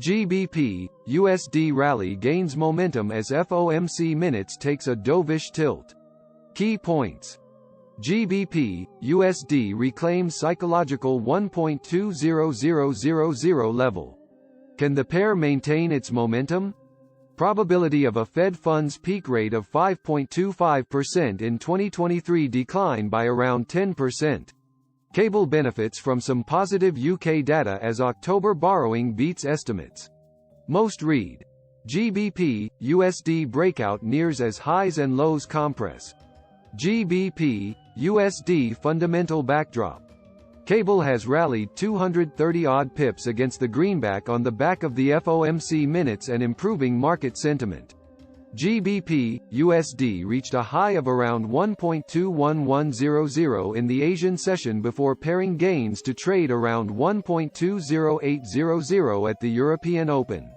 GBP, USD rally gains momentum as FOMC minutes takes a dovish tilt. Key points. GBP, USD reclaims psychological 1.20000 level. Can the pair maintain its momentum? Probability of a Fed funds peak rate of 5.25% in 2023 decline by around 10%. Cable benefits from some positive UK data as October borrowing beats estimates. Most read. GBP, USD breakout nears as highs and lows compress. GBP, USD fundamental backdrop. Cable has rallied 230-odd pips against the greenback on the back of the FOMC minutes and improving market sentiment. GBP, USD reached a high of around 1.21100 in the Asian session before paring gains to trade around 1.20800 at the European Open.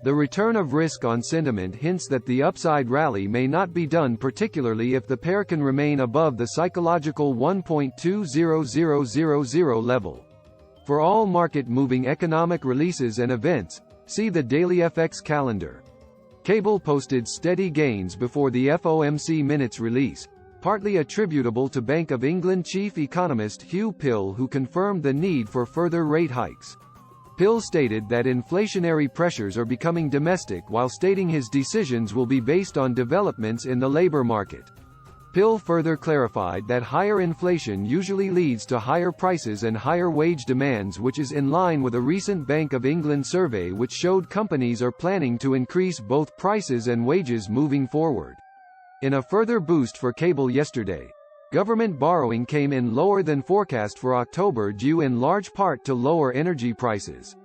The return of risk on sentiment hints that the upside rally may not be done, particularly if the pair can remain above the psychological 1.20000 level. For all market-moving economic releases and events, see the daily FX calendar. Cable posted steady gains before the FOMC minutes release, partly attributable to Bank of England chief economist Hugh Pill, who confirmed the need for further rate hikes. Pill stated that inflationary pressures are becoming domestic while stating his decisions will be based on developments in the labor market. Pill further clarified that higher inflation usually leads to higher prices and higher wage demands, which is in line with a recent Bank of England survey which showed companies are planning to increase both prices and wages moving forward. In a further boost for cable yesterday, government borrowing came in lower than forecast for October due in large part to lower energy prices.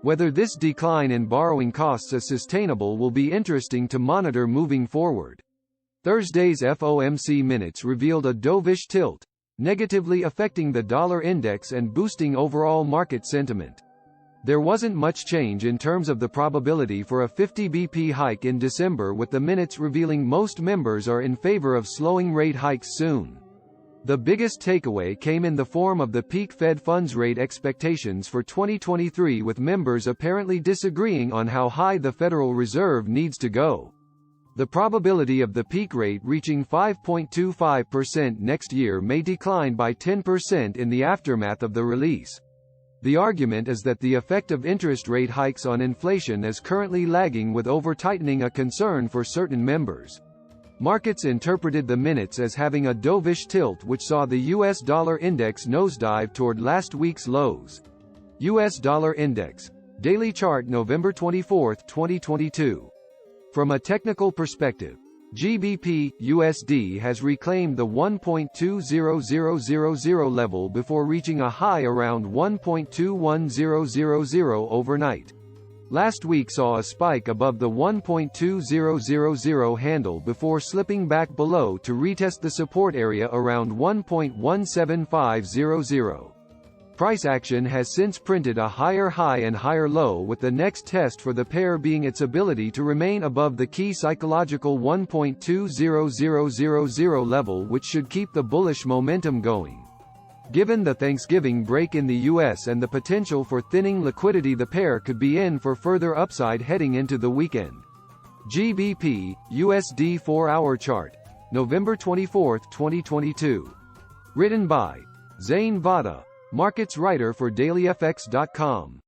Whether this decline in borrowing costs is sustainable will be interesting to monitor moving forward. Thursday's FOMC minutes revealed a dovish tilt, negatively affecting the dollar index and boosting overall market sentiment. There wasn't much change in terms of the probability for a 50 BP hike in December, with the minutes revealing most members are in favor of slowing rate hikes soon. The biggest takeaway came in the form of the peak Fed funds rate expectations for 2023, with members apparently disagreeing on how high the Federal Reserve needs to go. The probability of the peak rate reaching 5.25% next year may decline by 10% in the aftermath of the release. The argument is that the effect of interest rate hikes on inflation is currently lagging, with over-tightening a concern for certain members. Markets interpreted the minutes as having a dovish tilt, which saw the US dollar index nosedive toward last week's lows. US dollar index. Daily chart November 24, 2022. From a technical perspective, GBP USD has reclaimed the 1.20000 level before reaching a high around 1.21000 overnight. Last week saw a spike above the 1.2000 handle before slipping back below to retest the support area around 1.17500. Price action has since printed a higher high and higher low, with the next test for the pair being its ability to remain above the key psychological 1.20000 level, which should keep the bullish momentum going. Given the Thanksgiving break in the US and the potential for thinning liquidity, the pair could be in for further upside heading into the weekend. GBP USD 4-hour chart, November 24, 2022. Written by Zain Vada, markets writer for dailyfx.com.